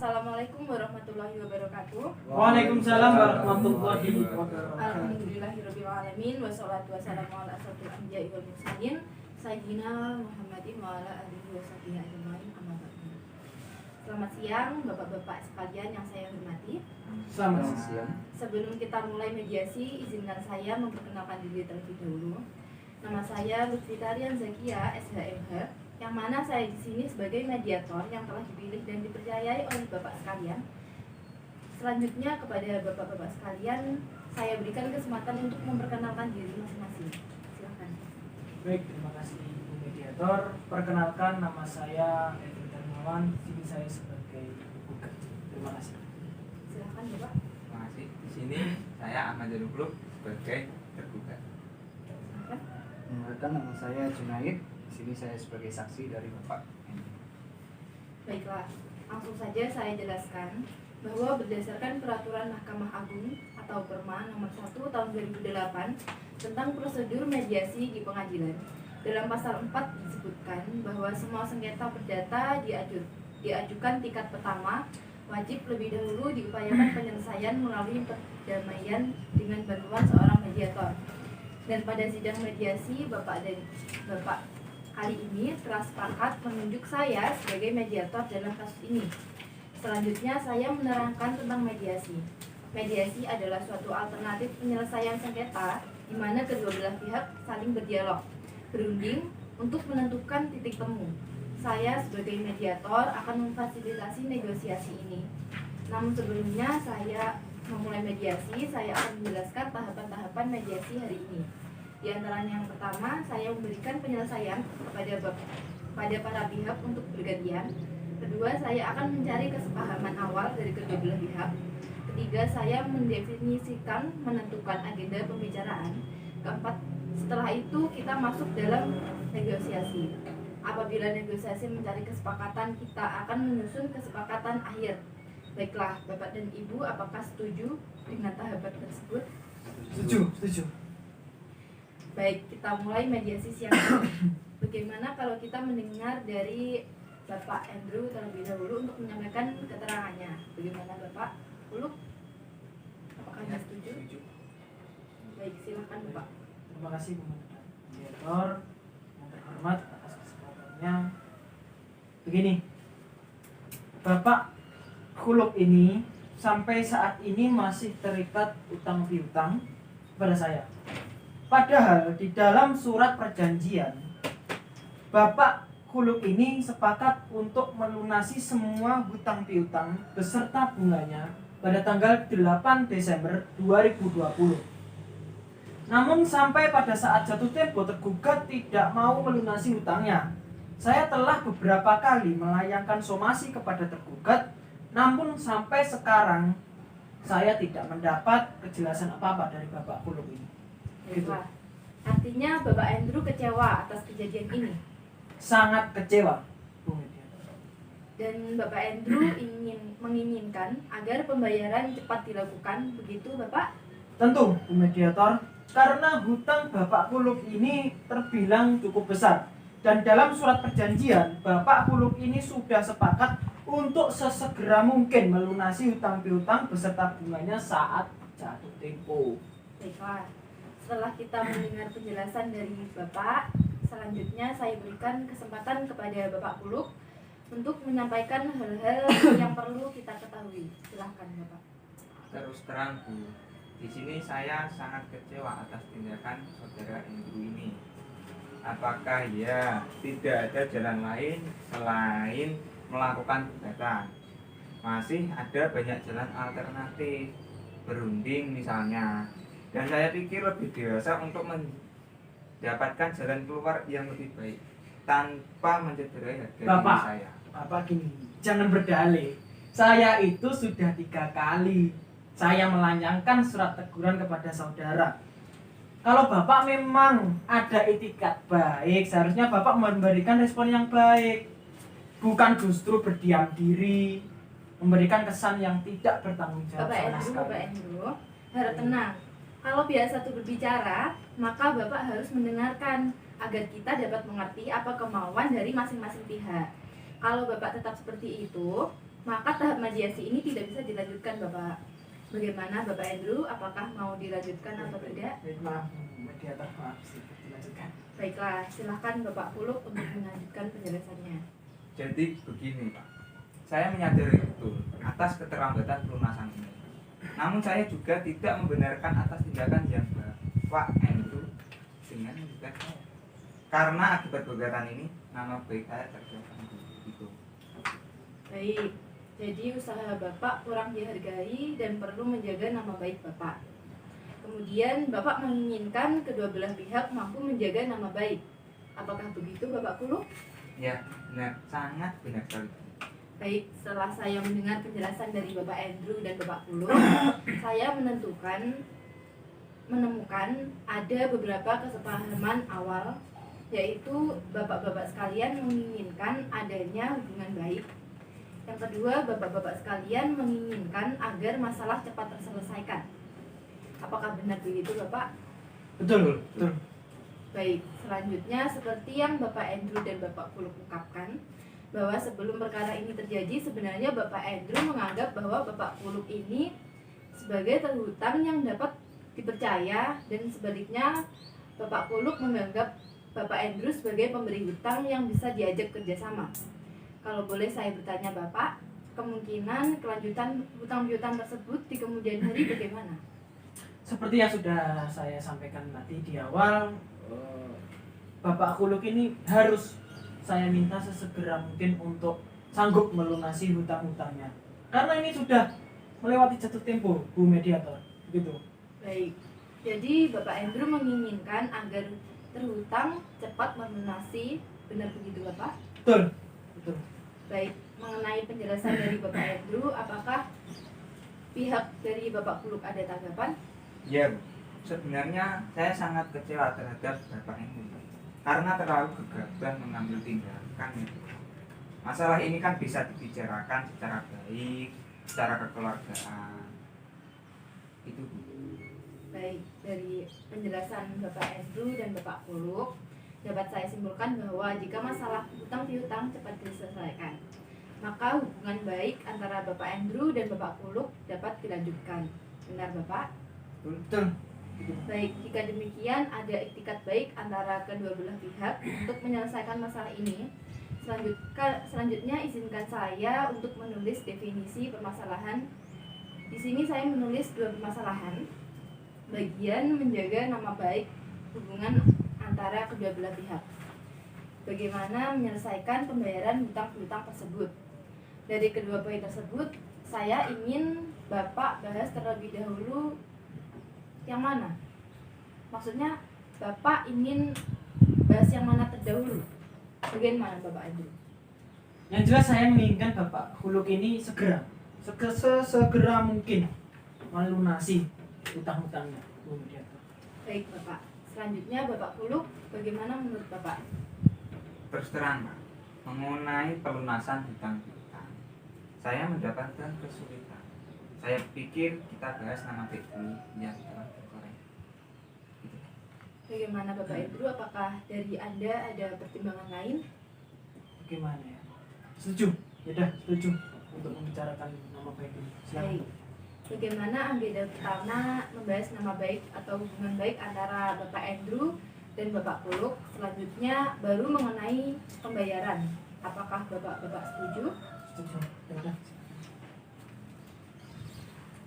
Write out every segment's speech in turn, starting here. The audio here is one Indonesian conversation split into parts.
Assalamualaikum warahmatullahi wabarakatuh. Waalaikumsalam warahmatullahi wabarakatuh. Alhamdulillahirabbil alamin wassalatu wassalamu ala asyrofil anbiya'i wal mursalin sayyidina Muhammadin wa ala alihi washabihi ajmain amma ba'du. Selamat siang Bapak-bapak sekalian yang saya hormati. Selamat siang. Sebelum kita mulai mediasi, izinkan saya memperkenalkan diri terlebih dahulu. Nama saya Lutfi Tarian Zakia, SHMH, yang mana saya di sini sebagai mediator yang telah dipilih dan dipercayai oleh Bapak sekalian. Selanjutnya kepada Bapak-bapak sekalian, saya berikan kesempatan untuk memperkenalkan diri masing-masing. Silakan. Baik, terima kasih Ibu Mediator. Perkenalkan, nama saya Edwin Darmawan. Sini saya sebagai gugat. Terima kasih. Silakan Bapak. Terima kasih. Di sini saya Ahmad Janublu sebagai tergugat. Silakan. Perkenalkan, nama saya Junaid. Di sini saya sebagai saksi dari Bapak. Baiklah, langsung saja saya jelaskan bahwa berdasarkan Peraturan Mahkamah Agung atau Perma nomor 1 tahun 2008 tentang prosedur mediasi di pengadilan, dalam pasal 4 disebutkan bahwa semua sengketa perdata diajukan tingkat pertama wajib lebih dahulu diupayakan penyelesaian melalui perdamaian dengan bantuan seorang mediator. Dan pada sidang mediasi, Bapak kali ini telah sepakat menunjuk saya sebagai mediator dalam kasus ini. Selanjutnya saya menerangkan tentang mediasi. Mediasi adalah suatu alternatif penyelesaian sengketa di mana kedua belah pihak saling berdialog, berunding untuk menentukan titik temu. Saya sebagai mediator akan memfasilitasi negosiasi ini. Namun sebelumnya saya memulai mediasi, saya akan menjelaskan tahapan-tahapan mediasi hari ini. Di antaranya yang pertama, saya memberikan penyelesaian pada para pihak untuk bergantian. Kedua, saya akan mencari kesepahaman awal dari kedua belah pihak. Ketiga, saya mendefinisikan menentukan agenda pembicaraan. Keempat, setelah itu kita masuk dalam negosiasi. Apabila negosiasi mencari kesepakatan, kita akan menyusun kesepakatan akhir. Baiklah, Bapak dan Ibu, apakah setuju dengan tahapan tersebut? Setuju. Baik, kita mulai mediasi siang ini. Bagaimana kalau kita mendengar dari Bapak Andrew terlebih dahulu untuk menyampaikan keterangannya? Bagaimana Bapak? Uluk? Apakah Anda setuju? Baik, silakan Bapak. Terima kasih Bu Mediator yang terhormat atas kesempatannya. Begini, Bapak Khuluk ini sampai saat ini masih terikat utang piutang kepada saya. Padahal di dalam surat perjanjian, Bapak Khuluk ini sepakat untuk melunasi semua hutang piutang beserta bunganya pada tanggal 8 Desember 2020. Namun sampai pada saat jatuh tempo tergugat tidak mau melunasi hutangnya. Saya telah beberapa kali melayangkan somasi kepada tergugat, namun sampai sekarang saya tidak mendapat kejelasan apa-apa dari Bapak Khuluk ini. Baiklah. Artinya Bapak Andrew kecewa atas kejadian ini. Sangat kecewa, Bu Mediator. Dan Bapak Andrew menginginkan agar pembayaran cepat dilakukan, begitu Bapak? Tentu, Bu Mediator, karena hutang Bapak Khuluk ini terbilang cukup besar. Dan dalam surat perjanjian, Bapak Khuluk ini sudah sepakat untuk sesegera mungkin melunasi hutang piutang beserta bunganya saat jatuh tempo. Baiklah. Setelah kita mendengar penjelasan dari Bapak, selanjutnya saya berikan kesempatan kepada Bapak Khuluk untuk menyampaikan hal-hal yang perlu kita ketahui. Silahkan Bapak. Terus terang Bu, di sini saya sangat kecewa atas tindakan saudara Andrew ini. Apakah ya tidak ada jalan lain selain melakukan gugatan? Masih ada banyak jalan alternatif, berunding misalnya. Dan saya pikir lebih dewasa untuk mendapatkan jalan keluar yang lebih baik tanpa mencederai harga diri saya. Bapak gini, jangan berdalih. Saya itu sudah 3 kali saya melayangkan surat teguran kepada saudara. Kalau Bapak memang ada etikat baik, seharusnya Bapak memberikan respon yang baik. Bukan justru berdiam diri, memberikan kesan yang tidak bertanggung jawab sama sekali. Bapak Andrew, harap tenang. Kalau biasa itu berbicara, maka Bapak harus mendengarkan agar kita dapat mengerti apa kemauan dari masing-masing pihak. Kalau Bapak tetap seperti itu, Maka tahap mediasi ini tidak bisa dilanjutkan, Bapak. Bagaimana Bapak Andrew? Apakah mau dilanjutkan atau tidak? Maaf, mediator, maaf sih, dilanjutkan. Baiklah, silahkan Bapak Kuluk untuk melanjutkan penjelasannya. Jadi begini Pak, saya menyadari betul atas keterlambatan pelunasan ini. Namun saya juga tidak membenarkan atas tindakan yang Bapak Andrew dengan menggugat saya. Karena akibat gugatan ini, nama baik saya terganggu. Gitu. Baik, jadi usaha Bapak kurang dihargai dan perlu menjaga nama baik Bapak. Kemudian Bapak menginginkan kedua belah pihak mampu menjaga nama baik. Apakah begitu Bapak Kuluk? Ya, benar, sangat benar sekali. Baik, setelah saya mendengar penjelasan dari Bapak Andrew dan Bapak Kuluk, saya menemukan ada beberapa kesepahaman awal, yaitu bapak-bapak sekalian menginginkan adanya hubungan baik. Yang kedua, bapak-bapak sekalian menginginkan agar masalah cepat terselesaikan. Apakah benar begitu, Bapak? Betul, betul. Baik, selanjutnya seperti yang Bapak Andrew dan Bapak Kuluk ungkapkan, bahwa sebelum perkara ini terjadi, sebenarnya Bapak Andrew menganggap bahwa Bapak Kuluk ini sebagai terhutang yang dapat dipercaya, dan sebaliknya Bapak Kuluk menganggap Bapak Andrew sebagai pemberi hutang yang bisa diajak kerjasama. Kalau boleh saya bertanya Bapak, kemungkinan kelanjutan hutang piutang tersebut di kemudian hari bagaimana? Seperti yang sudah saya sampaikan tadi di awal, Bapak Kuluk ini harus saya minta sesegera mungkin untuk sanggup melunasi hutang-hutangnya. Karena ini sudah melewati jatuh tempo, Bu Mediator. Gitu. Baik, jadi Bapak Andrew menginginkan agar terhutang cepat melunasi, benar begitu Bapak? Betul, betul. Baik, mengenai penjelasan dari Bapak Andrew, apakah pihak dari Bapak Kuluk ada tanggapan? Ya, sebenarnya saya sangat kecewa terhadap Bapak ini karena terlalu gegabah mengambil tindakan. Masalah ini kan bisa dibicarakan secara baik, secara kekeluargaan. Itu Bu. Baik, dari penjelasan Bapak Andrew dan Bapak Kuluk, dapat saya simpulkan bahwa jika masalah hutang piutang cepat diselesaikan, maka hubungan baik antara Bapak Andrew dan Bapak Kuluk dapat dilanjutkan. Benar Bapak? Betul. Baik, jika demikian ada iktikat baik antara kedua belah pihak untuk menyelesaikan masalah ini. Selanjutnya izinkan saya untuk menulis definisi permasalahan. Di sini saya menulis dua permasalahan. Bagian menjaga nama baik hubungan antara kedua belah pihak. Bagaimana menyelesaikan pembayaran hutang piutang tersebut. Dari kedua poin tersebut, saya ingin Bapak bahas terlebih dahulu yang mana? Maksudnya Bapak ingin bahas yang mana terdahulu? Bagian mana Bapak Andrew? Yang jelas saya menginginkan Bapak Kuluk ini segera mungkin melunasi hutang-hutangnya, Bu Mediator. Baik Bapak. Selanjutnya Bapak Kuluk, bagaimana menurut Bapak? Terus terang Pak, mengenai pelunasan hutang piutang, saya mendapatkan kesulitan. Saya pikir kita bahas nama baik dulu yang telah terkorek. Bagaimana Bapak Andrew? Apakah dari Anda ada pertimbangan lain? Bagaimana ya? Setuju? Ya dah, setuju untuk membicarakan nama baik ini. Silakan. Baik. Bagaimana agenda pertama membahas nama baik atau hubungan baik antara Bapak Andrew dan Bapak Kuluk. Selanjutnya baru mengenai pembayaran. Apakah Bapak setuju? Setuju. Ya udah.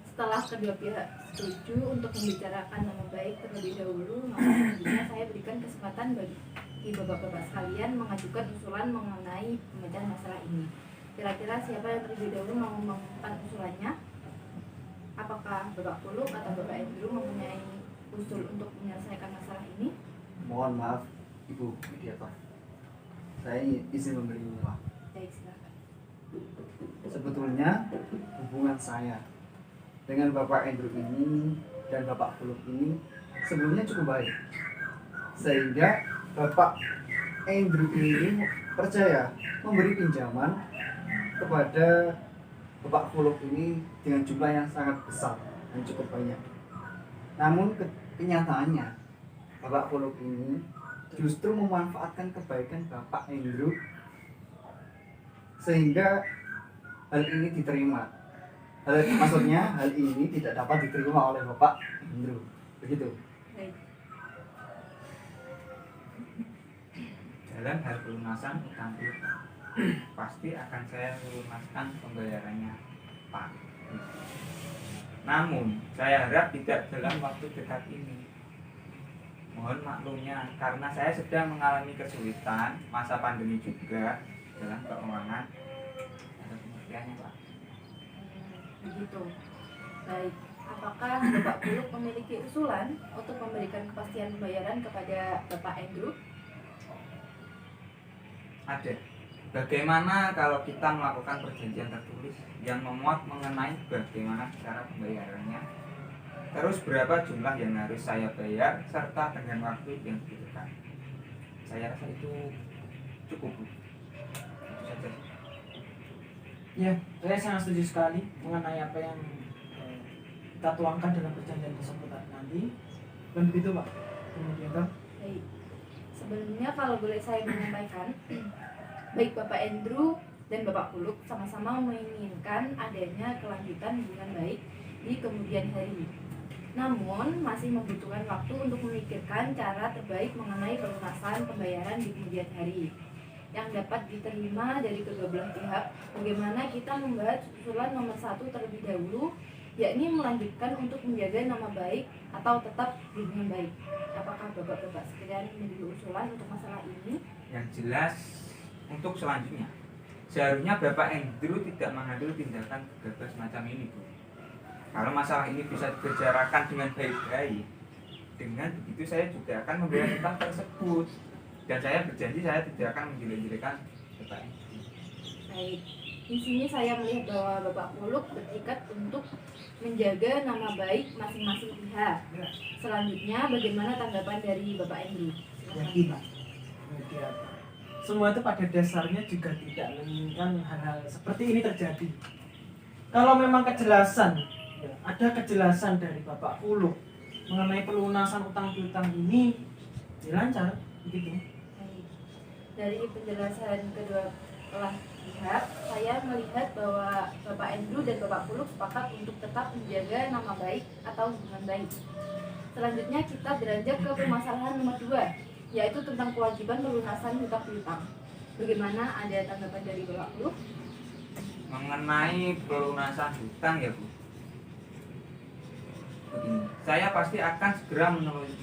Setelah kedua pihak setuju untuk membicarakan nama baik terlebih dahulu, maka selanjutnya saya berikan kesempatan bagi bapak-bapak sekalian mengajukan usulan mengenai pemecahan masalah ini. Kira-kira siapa yang terlebih dahulu mau mengumumkan usulannya? Apakah Bapak Kuluk atau Bapak Andrew mempunyai usul untuk menyelesaikan masalah ini? Mohon maaf, Ibu Mediator. Saya izin memberi maaf. Baik, silakan. Sebetulnya hubungan saya dengan Bapak Andrew ini dan Bapak Kuluk ini sebelumnya cukup baik, sehingga Bapak Andrew ini percaya memberi pinjaman kepada Bapak Kuluk ini dengan jumlah yang sangat besar dan cukup banyak. Namun kenyataannya Bapak Kuluk ini justru memanfaatkan kebaikan Bapak Andrew sehingga hal ini diterima. Maksudnya hal ini tidak dapat diterima oleh Bapak Indro. Begitu. Baik. Dalam hal pelunasan utang piutang, pasti akan saya lunaskan pembayarannya, Pak. Namun, saya harap tidak dalam waktu dekat ini. Mohon maklumnya, karena saya sedang mengalami kesulitan, masa pandemi juga, dalam keuangan. Ada pengertiannya, Pak. Begitu. Baik. Apakah Bapak Puluk memiliki usulan untuk memberikan kepastian pembayaran kepada Bapak Andrew? Ada. Bagaimana kalau kita melakukan perjanjian tertulis yang memuat mengenai bagaimana cara pembayarannya, terus berapa jumlah yang harus saya bayar, serta dengan waktu yang ditentukan. Saya rasa itu cukup, Bu. Itu saja. Ya, saya sangat setuju sekali mengenai apa yang kita tuangkan dalam perjanjian tersebut nanti. Dan begitu Pak. Kemudian Baik. Sebelumnya kalau boleh saya menyampaikan, baik Bapak Andrew dan Bapak Puluk sama-sama menginginkan adanya kelanjutan hubungan baik di kemudian hari. Namun masih membutuhkan waktu untuk memikirkan cara terbaik mengenai pelunasan pembayaran di kemudian hari yang dapat diterima dari kedua belah pihak. Bagaimana kita membahas usulan nomor 1 terlebih dahulu, yakni melanjutkan untuk menjaga nama baik atau tetap hubungan baik. Apakah Bapak-Bapak sekalian memiliki usulan untuk masalah ini? Yang jelas, untuk selanjutnya, seharusnya Bapak Andrew tidak mengambil tindakan gegabah semacam ini, Bu. Kalau masalah ini bisa dibicarakan dengan baik-baik, dengan begitu saya juga akan membayar utang tersebut. Dan saya berjanji saya tidak akan menjelek-jelekan Bapak Andrew. Baik, di sini saya melihat bahwa Bapak Puluk bertekad untuk menjaga nama baik masing-masing pihak. Selanjutnya, bagaimana tanggapan dari Bapak Andrew? ya kita. Semua itu pada dasarnya juga tidak menginginkan hal-hal seperti ini terjadi. Kalau memang kejelasan, ya, ada kejelasan dari Bapak Puluk mengenai pelunasan utang piutang ini, lancar begitu. Baik. Dari penjelasan kedua belah pihak, saya melihat bahwa Bapak Andrew dan Bapak Puluk sepakat untuk tetap menjaga nama baik atau hubungan baik. Selanjutnya kita beranjak ke permasalahan nomor 2, yaitu tentang kewajiban pelunasan hutang piutang. Bagaimana, ada tanggapan dari Bapak Puluk? Mengenai pelunasan hutang ya, Bu. Begini, saya pasti akan segera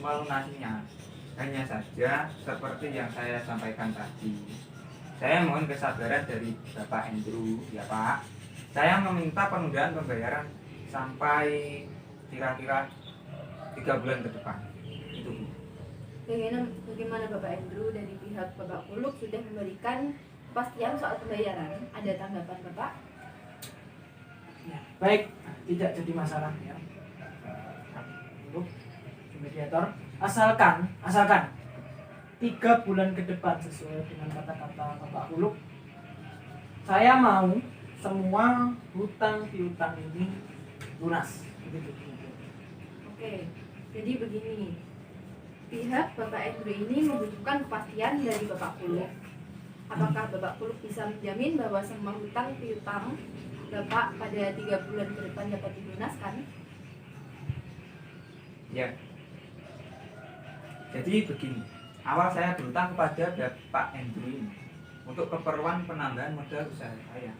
melunasinya. Hanya saja seperti yang saya sampaikan tadi, saya mohon kesabaran dari Bapak Andrew, ya Pak. Saya meminta penundaan pembayaran sampai kira-kira 3 bulan ke depan. Itu, Bu. Bagaimana Bapak Andrew dari pihak Bapak Puluk sudah memberikan kepastian soal pembayaran? Ada tanggapan Bapak? Ya, baik, tidak jadi masalah ya. Untuk mediator, asalkan 3 bulan ke depan sesuai dengan kata-kata Bapak Puluk, saya mau semua hutang piutang ini lunas. Begitu. Oke, jadi begini, pihak Bapak Andrew ini membutuhkan kepastian dari Bapak Puluk. Apakah Bapak Puluk bisa menjamin bahwa semua hutang piutang Bapak pada 3 bulan ke depan dapat dilunaskan? Ya. Jadi begini, awal saya berutang kepada Bapak Andrew ini untuk keperluan penambahan modal usaha saya.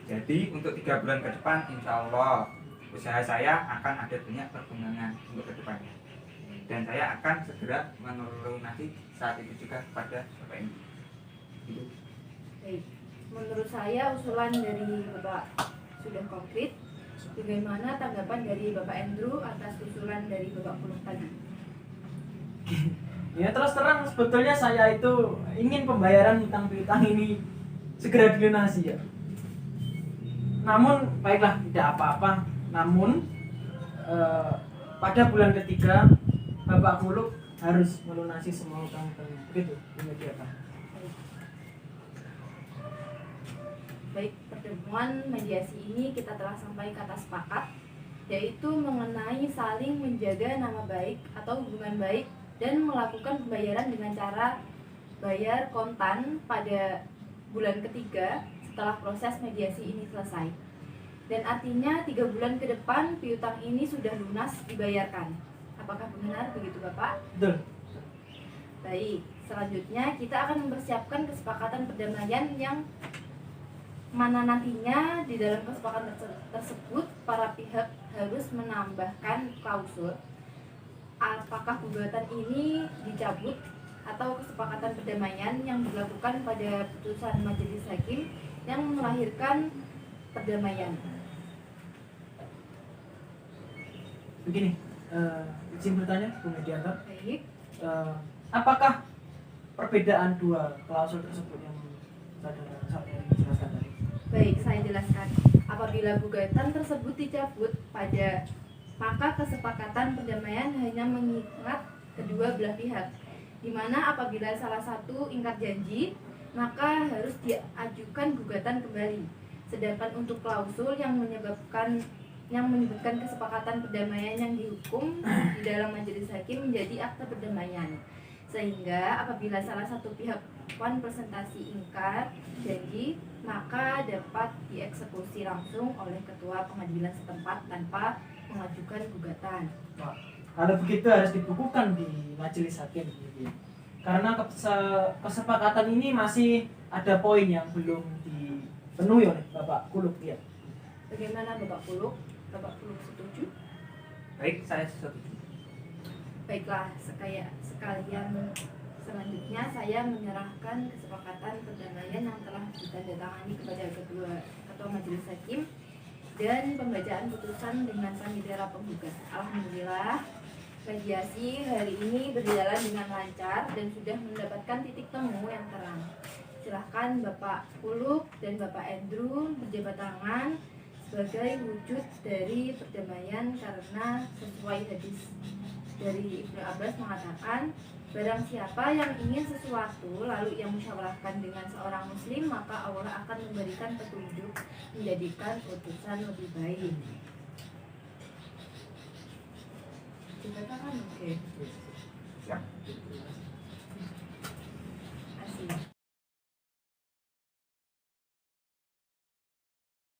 Jadi untuk 3 bulan ke depan, insya Allah usaha saya akan ada banyak perkembangan untuk ke depannya. Dan saya akan segera melunasi saat itu juga kepada Bapak Andrew. Gitu. Baik, menurut saya usulan dari Bapak sudah konkret. Bagaimana tanggapan dari Bapak Andrew atas usulan dari Bapak Puluk tadi? Ya terus terang sebetulnya saya itu ingin pembayaran hutang piutang ini segera dilunasi ya. Namun baiklah, tidak apa-apa. Namun pada bulan ketiga Bapak Puluk harus melunasi semua hutang-hutangnya. Begitu, ini Pak. Baik, pertemuan mediasi ini kita telah sampai kata sepakat, yaitu mengenai saling menjaga nama baik atau hubungan baik dan melakukan pembayaran dengan cara bayar kontan pada bulan ketiga setelah proses mediasi ini selesai. Dan artinya 3 bulan ke depan piutang ini sudah lunas dibayarkan. Apakah benar begitu Bapak? Betul. Baik, selanjutnya kita akan mempersiapkan kesepakatan perdamaian yang mana nantinya di dalam kesepakatan tersebut para pihak harus menambahkan klausul apakah gugatan ini dicabut atau kesepakatan perdamaian yang dilakukan pada putusan majelis hakim yang melahirkan perdamaian. Begini, izin bertanya, Bu Mediator. Baik, Apakah perbedaan dua klausul tersebut yang saudara sampaikan jelaskan tadi? baik, saya jelaskan. Apabila gugatan tersebut dicabut maka kesepakatan perdamaian hanya mengikat kedua belah pihak, di mana apabila salah satu ingkar janji maka harus diajukan gugatan kembali. Sedangkan untuk klausul yang menyebutkan kesepakatan perdamaian yang dihukum di dalam majelis hakim menjadi akta perdamaian. Sehingga apabila salah satu pihak presentasi ingkar janji maka dapat dieksekusi langsung oleh ketua pengadilan setempat tanpa mengajukan gugatan. Nah, kalau begitu harus dibukukan di majelis hakim gitu ya. Karena kesepakatan ini masih ada poin yang belum dipenuhi oleh Bapak Kuluk ya. Bagaimana Bapak Kuluk? Bapak Kuluk setuju? Baik, saya setuju. Baiklah, sekalian selanjutnya saya menyerahkan kesepakatan perdamaian yang telah ditandatangani kepada ketua majelis hakim dan pembacaan putusan dengan sandiwara penggugat. Alhamdulillah, mediasi hari ini berjalan dengan lancar dan sudah mendapatkan titik temu yang terang. Silahkan Bapak Kuluk dan Bapak Andrew berjabat tangan sebagai wujud dari perdamaian, karena sesuai hadis dari Ibnu Abbas mengatakan, barang siapa yang ingin sesuatu lalu ia musyawarahkan dengan seorang muslim, maka Allah akan memberikan petunjuk menjadikan putusan lebih baik. Dikatakan oke. Siap.